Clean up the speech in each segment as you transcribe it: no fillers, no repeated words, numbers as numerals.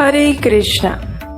हरे कृष्णा।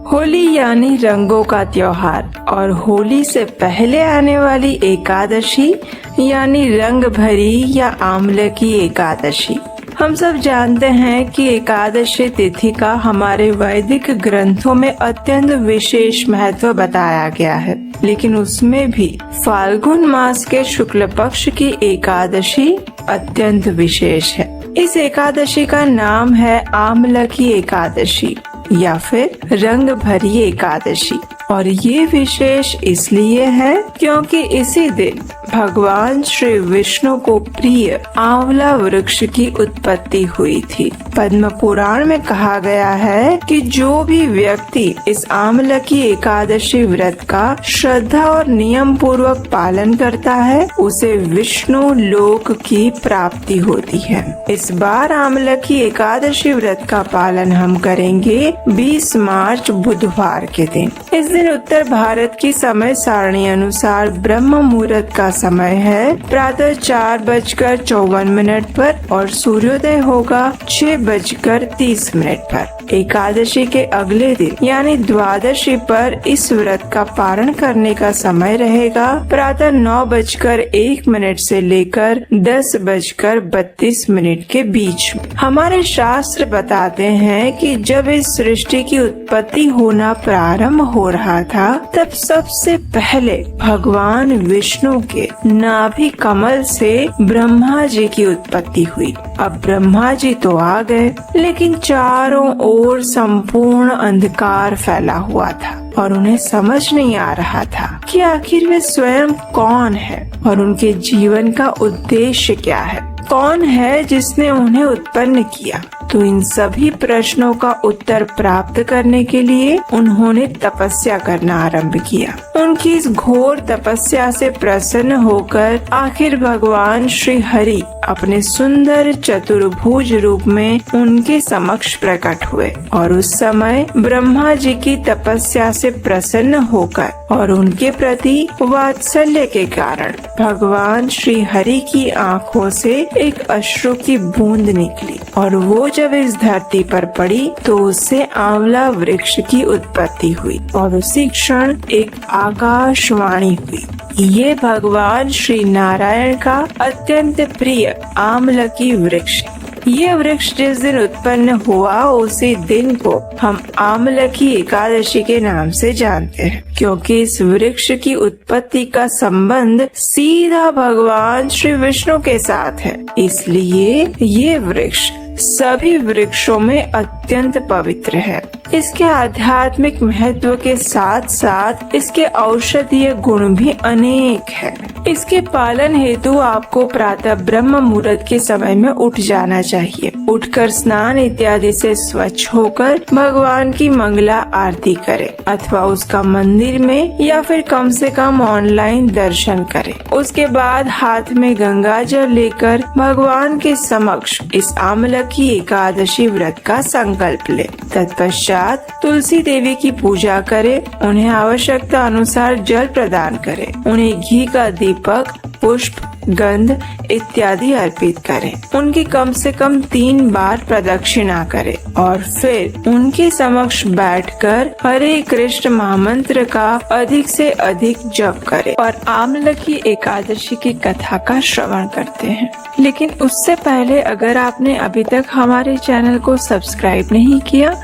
होली यानी रंगों का त्योहार और होली से पहले आने वाली एकादशी यानी रंग भरी या आंवले की एकादशी। हम सब जानते हैं कि एकादशी तिथि का हमारे वैदिक ग्रंथों में अत्यंत विशेष महत्व बताया गया है, लेकिन उसमें भी फाल्गुन मास के शुक्ल पक्ष की एकादशी अत्यंत विशेष है। इस एकादशी का नाम है आंवला की एकादशी या फिर रंग भरी एकादशी, और ये विशेष इसलिए है क्योंकि इसी दिन भगवान श्री विष्णु को प्रिय आंवला वृक्ष की उत्पत्ति हुई थी। पद्म पुराण में कहा गया है कि जो भी व्यक्ति इस आंवला की एकादशी व्रत का श्रद्धा और नियम पूर्वक पालन करता है उसे विष्णु लोक की प्राप्ति होती है। इस बार आंवला की एकादशी व्रत का पालन हम करेंगे 20 मार्च बुधवार के दिन। इस दिन उत्तर भारत की समय सारणी अनुसार ब्रह्म मुहूर्त का समय है प्रातः 4:54 पर और सूर्योदय होगा 6:30 पर। एकादशी के अगले दिन यानी द्वादशी पर इस व्रत का पारण करने का समय रहेगा प्रातः 9:01 से लेकर 10:32 के बीच। हमारे शास्त्र बताते हैं कि जब इस सृष्टि की उत्पत्ति होना प्रारंभ हो रहा था तब सबसे पहले भगवान विष्णु के नाभि कमल से ब्रह्मा जी की उत्पत्ति हुई। अब ब्रह्मा जी तो आ गए, लेकिन चारों ओर संपूर्ण अंधकार फैला हुआ था और उन्हें समझ नहीं आ रहा था कि आखिर वे स्वयं कौन है और उनके जीवन का उद्देश्य क्या है। कौन है जिसने उन्हें उत्पन्न किया? तो इन सभी प्रश्नों का उत्तर प्राप्त करने के लिए उन्होंने तपस्या करना आरंभ किया। उनकी इस घोर तपस्या से प्रसन्न होकर आखिर भगवान श्री हरि अपने सुंदर चतुर्भुज रूप में उनके समक्ष प्रकट हुए और उस समय ब्रह्मा जी की तपस्या से प्रसन्न होकर और उनके प्रति वात्सल्य के कारण भगवान श्री हरि की आँखों से एक अश्रु की बूंद निकली और वो जब इस धरती पर पड़ी तो उससे आंवला वृक्ष की उत्पत्ति हुई और उसी क्षण एक आकाशवाणी हुई। ये भगवान श्री नारायण का अत्यंत प्रिय आंवला की वृक्ष। ये वृक्ष जिस दिन उत्पन्न हुआ उसी दिन को हम आंवला की एकादशी के नाम से जानते हैं, क्योंकि इस वृक्ष की उत्पत्ति का संबंध सीधा भगवान श्री विष्णु के साथ है। इसलिए ये वृक्ष सभी वृक्षों में अत्यंत पवित्र है। इसके आध्यात्मिक महत्व के साथ साथ इसके औषधीय गुण भी अनेक है। इसके पालन हेतु आपको प्रातः ब्रह्म मुहूर्त के समय में उठ जाना चाहिए। उठकर स्नान इत्यादि से स्वच्छ होकर भगवान की मंगला आरती करें अथवा उसका मंदिर में या फिर कम से कम ऑनलाइन दर्शन करें। उसके बाद हाथ में गंगा जल लेकर भगवान के समक्ष इस आंवला की एकादशी व्रत का संकल्प ले। तत्पश्चात तुलसी देवी की पूजा करें, उन्हें आवश्यकता अनुसार जल प्रदान करें, उन्हें घी का दीपक, पुष्प, गंध इत्यादि अर्पित करें, उनकी कम से कम 3 बार प्रदक्षिणा करें और फिर उनके समक्ष बैठकर हरे कृष्ण महामंत्र का अधिक से अधिक जप करें और आंवला की एकादशी की कथा का श्रवण करते हैं। लेकिन उससे पहले अगर आपने अभी तक हमारे चैनल को सब्सक्राइब नहीं किया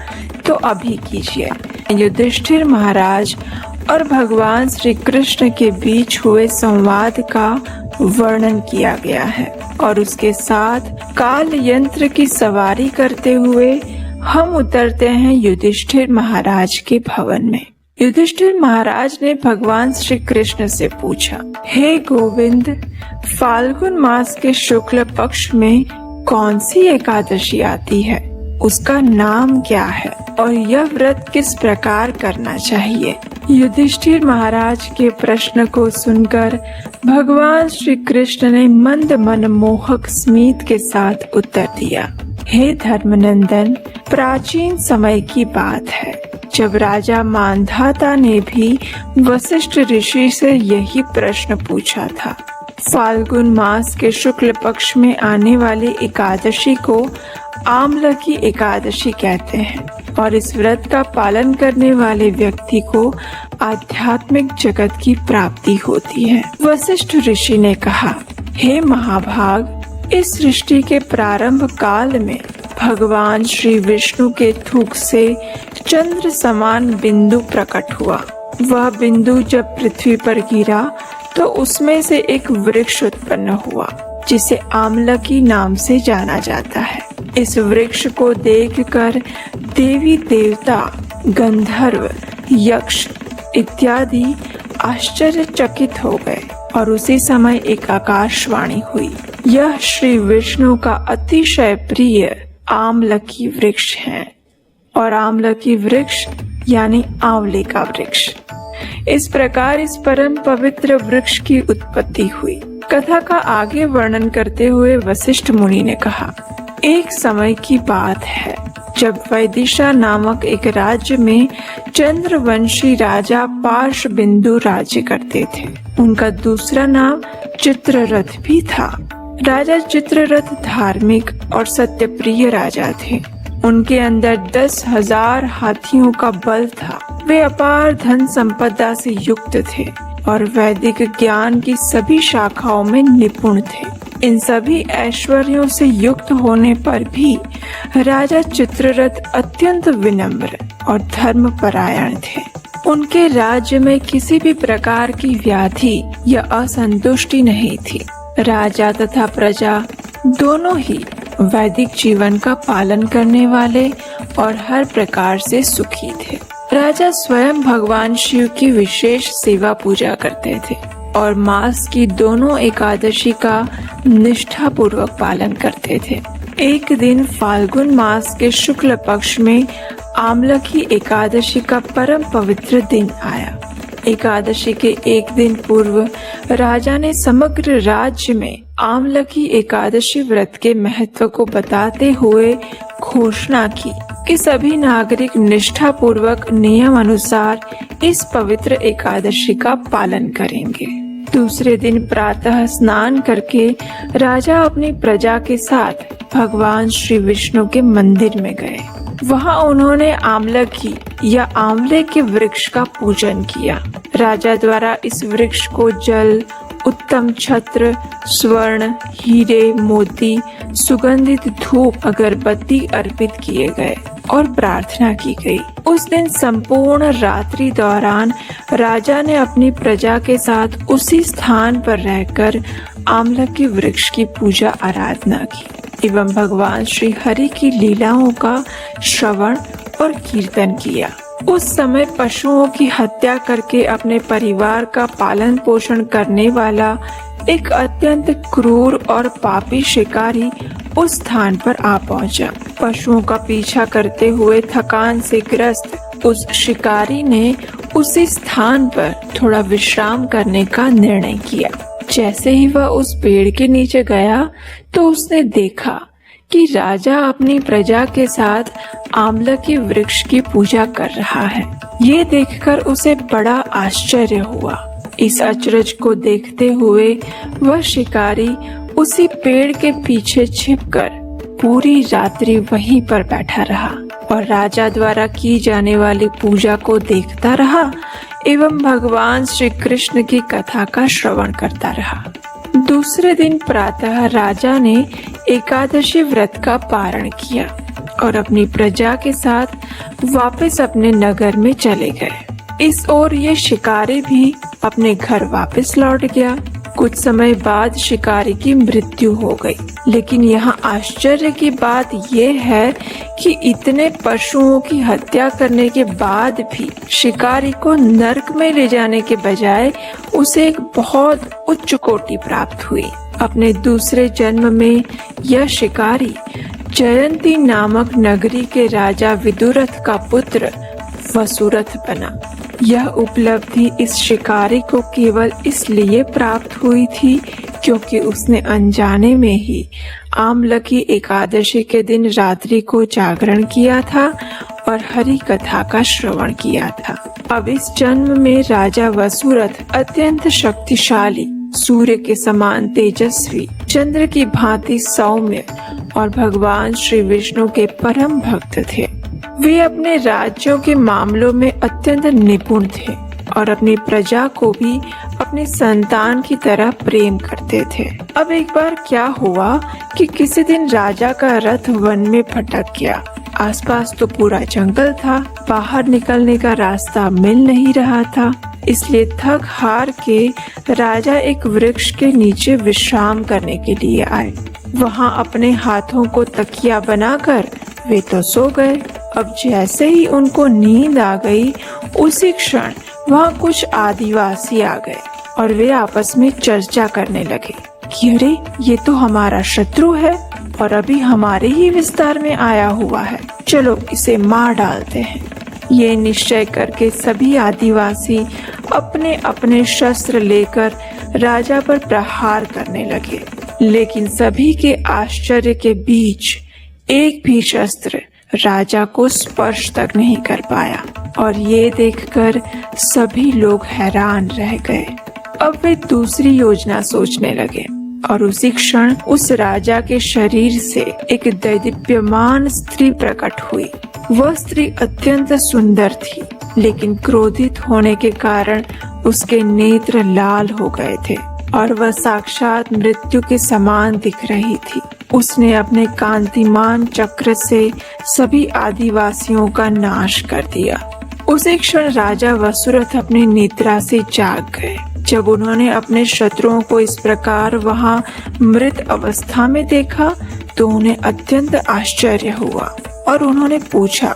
तो अभी कीजिए। युधिष्ठिर महाराज और भगवान श्री कृष्ण के बीच हुए संवाद का वर्णन किया गया है और उसके साथ काल यंत्र की सवारी करते हुए हम उतरते हैं युधिष्ठिर महाराज के भवन में। युधिष्ठिर महाराज ने भगवान श्री कृष्ण से पूछा, हे गोविंद, फाल्गुन मास के शुक्ल पक्ष में कौन सी एकादशी आती है? उसका नाम क्या है और यह व्रत किस प्रकार करना चाहिए? युधिष्ठिर महाराज के प्रश्न को सुनकर भगवान श्री कृष्ण ने मंद मनमोहक स्मित के साथ उत्तर दिया, हे धर्मनंदन, प्राचीन समय की बात है जब राजा मांधाता ने भी वशिष्ठ ऋषि से यही प्रश्न पूछा था। फाल्गुन मास के शुक्ल पक्ष में आने वाली एकादशी को आंवला की एकादशी कहते हैं। और इस व्रत का पालन करने वाले व्यक्ति को आध्यात्मिक जगत की प्राप्ति होती है। वशिष्ठ ऋषि ने कहा, हे महाभाग, इस सृष्टि के प्रारंभ काल में भगवान श्री विष्णु के थूक से चंद्र समान बिंदु प्रकट हुआ। वह बिंदु जब पृथ्वी पर गिरा तो उसमें से एक वृक्ष उत्पन्न हुआ जिसे आमलकी नाम से जाना जाता है। इस वृक्ष को देखकर देवी देवता, गंधर्व, यक्ष इत्यादि आश्चर्यचकित हो गए और उसी समय एक आकाशवाणी हुई, यह श्री विष्णु का अतिशय प्रिय आमलकी वृक्ष है। और आमलकी वृक्ष यानी आंवले का वृक्ष। इस प्रकार इस परम पवित्र वृक्ष की उत्पत्ति हुई। कथा का आगे वर्णन करते हुए वशिष्ठ मुनि ने कहा, एक समय की बात है जब वैदिशा नामक एक राज्य में चंद्रवंशी राजा पार्श्वबिंदु राज्य करते थे। उनका दूसरा नाम चित्ररथ भी था। राजा चित्ररथ धार्मिक और सत्यप्रिय राजा थे। उनके अंदर 10,000 हाथियों का बल था। वे अपार धन संपदा से युक्त थे और वैदिक ज्ञान की सभी शाखाओं में निपुण थे। इन सभी ऐश्वर्यों से युक्त होने पर भी राजा चित्ररथ अत्यंत विनम्र और धर्मपरायण थे। उनके राज्य में किसी भी प्रकार की व्याधि या असंतुष्टि नहीं थी। राजा तथा प्रजा दोनों ही वैदिक जीवन का पालन करने वाले और हर प्रकार से सुखी थे। राजा स्वयं भगवान शिव की विशेष सेवा पूजा करते थे और मास की दोनों एकादशी का निष्ठा पूर्वक पालन करते थे। एक दिन फाल्गुन मास के शुक्ल पक्ष में आमलकी एकादशी का परम पवित्र दिन आया। एकादशी के एक दिन पूर्व राजा ने समग्र राज्य में आमलकी एकादशी व्रत के महत्व को बताते हुए घोषणा की कि सभी नागरिक निष्ठा पूर्वक नियम अनुसार इस पवित्र एकादशी का पालन करेंगे। दूसरे दिन प्रातः स्नान करके राजा अपनी प्रजा के साथ भगवान श्री विष्णु के मंदिर में गए। वहां उन्होंने आमलकी या आंवले के वृक्ष का पूजन किया। राजा द्वारा इस वृक्ष को जल, उत्तम छत्र, स्वर्ण, हीरे, मोती, सुगंधित धूप, अगरबत्ती अर्पित किए गए और प्रार्थना की गई। उस दिन संपूर्ण रात्रि दौरान राजा ने अपनी प्रजा के साथ उसी स्थान पर रहकर आमलकी वृक्ष की पूजा आराधना की एवं भगवान श्री हरि की लीलाओं का श्रवण और कीर्तन किया। उस समय पशुओं की हत्या करके अपने परिवार का पालन पोषण करने वाला एक अत्यंत क्रूर और पापी शिकारी उस स्थान पर आ पहुंचा। पशुओं का पीछा करते हुए थकान से ग्रस्त उस शिकारी ने उसी स्थान पर थोड़ा विश्राम करने का निर्णय किया। जैसे ही वह उस पेड़ के नीचे गया तो उसने देखा कि राजा अपनी प्रजा के साथ आमलकी वृक्ष की पूजा कर रहा है। ये देखकर उसे बड़ा आश्चर्य हुआ। इस अचरज को देखते हुए वह शिकारी उसी पेड़ के पीछे छिपकर पूरी रात्रि वहीं पर बैठा रहा और राजा द्वारा की जाने वाली पूजा को देखता रहा एवं भगवान श्री कृष्ण की कथा का श्रवण करता रहा। दूसरे दिन प्रातः राजा ने एकादशी व्रत का पारण किया और अपनी प्रजा के साथ वापस अपने नगर में चले गए। इस ओर ये शिकारी भी अपने घर वापस लौट गया। कुछ समय बाद शिकारी की मृत्यु हो गई। लेकिन यहाँ आश्चर्य की बात यह है कि इतने पशुओं की हत्या करने के बाद भी शिकारी को नरक में ले जाने के बजाय उसे एक बहुत उच्च कोटि प्राप्त हुई। अपने दूसरे जन्म में यह शिकारी जयंती नामक नगरी के राजा विदुरथ का पुत्र वसुरथ बना। यह उपलब्धि इस शिकारी को केवल इसलिए प्राप्त हुई थी क्योंकि उसने अनजाने में ही आमलकी एकादशी के दिन रात्रि को जागरण किया था और हरि कथा का श्रवण किया था। अब इस जन्म में राजा वसुरथ अत्यंत शक्तिशाली, सूर्य के समान तेजस्वी, चंद्र की भांति सौम्य और भगवान श्री विष्णु के परम भक्त थे। वे अपने राज्यों के मामलों में अत्यंत निपुण थे और अपनी प्रजा को भी अपनी संतान की तरह प्रेम करते थे। अब एक बार क्या हुआ कि किसी दिन राजा का रथ वन में भटक गया। आसपास तो पूरा जंगल था, बाहर निकलने का रास्ता मिल नहीं रहा था। इसलिए थक हार के राजा एक वृक्ष के नीचे विश्राम करने के लिए आए। वहाँ अपने हाथों को तकिया बनाकर वे तो सो गए। अब जैसे ही उनको नींद आ गई, उसी क्षण वहाँ कुछ आदिवासी आ गए और वे आपस में चर्चा करने लगे कि अरे ये तो हमारा शत्रु है और अभी हमारे ही विस्तार में आया हुआ है, चलो इसे मार डालते हैं। ये निश्चय करके सभी आदिवासी अपने अपने शस्त्र लेकर राजा पर प्रहार करने लगे, लेकिन सभी के आश्चर्य के बीच एक भी शस्त्र राजा को स्पर्श तक नहीं कर पाया और ये देखकर सभी लोग हैरान रह गए। अब वे दूसरी योजना सोचने लगे और उसी क्षण उस राजा के शरीर से एक दैदीप्यमान स्त्री प्रकट हुई। वह स्त्री अत्यंत सुंदर थी, लेकिन क्रोधित होने के कारण उसके नेत्र लाल हो गए थे और वह साक्षात मृत्यु के समान दिख रही थी। उसने अपने कांतिमान चक्र से सभी आदिवासियों का नाश कर दिया। उसी क्षण राजा वसुरथ अपनी निद्रा से जाग गए। जब उन्होंने अपने शत्रुओं को इस प्रकार वहां मृत अवस्था में देखा तो उन्हें अत्यंत आश्चर्य हुआ और उन्होंने पूछा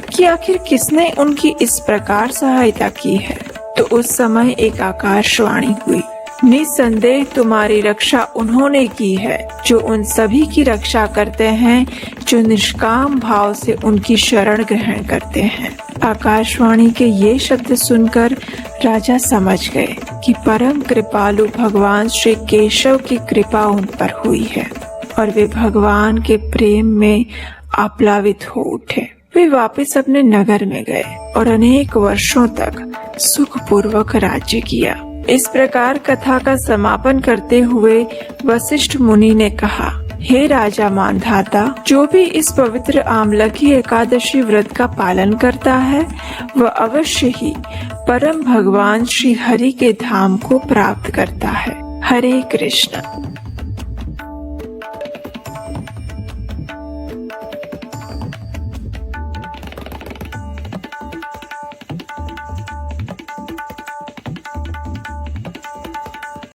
कि आखिर किसने उनकी इस प्रकार सहायता की है। तो उस समय एक आकाशवाणी हुई, निस्संदेह तुम्हारी रक्षा उन्होंने की है जो उन सभी की रक्षा करते हैं जो निष्काम भाव से उनकी शरण ग्रहण करते हैं। आकाशवाणी के ये शब्द सुनकर राजा समझ गए कि परम कृपालु भगवान श्री केशव की कृपा उन पर हुई है और वे भगवान के प्रेम में आप्लावित हो उठे। वे वापस अपने नगर में गए और अनेक वर्षों तक सुखपूर्वक राज्य किया। इस प्रकार कथा का समापन करते हुए वशिष्ठ मुनि ने कहा, हे राजा मानधाता, जो भी इस पवित्र आमलकी एकादशी व्रत का पालन करता है वह अवश्य ही परम भगवान श्री हरि के धाम को प्राप्त करता है। हरे कृष्ण।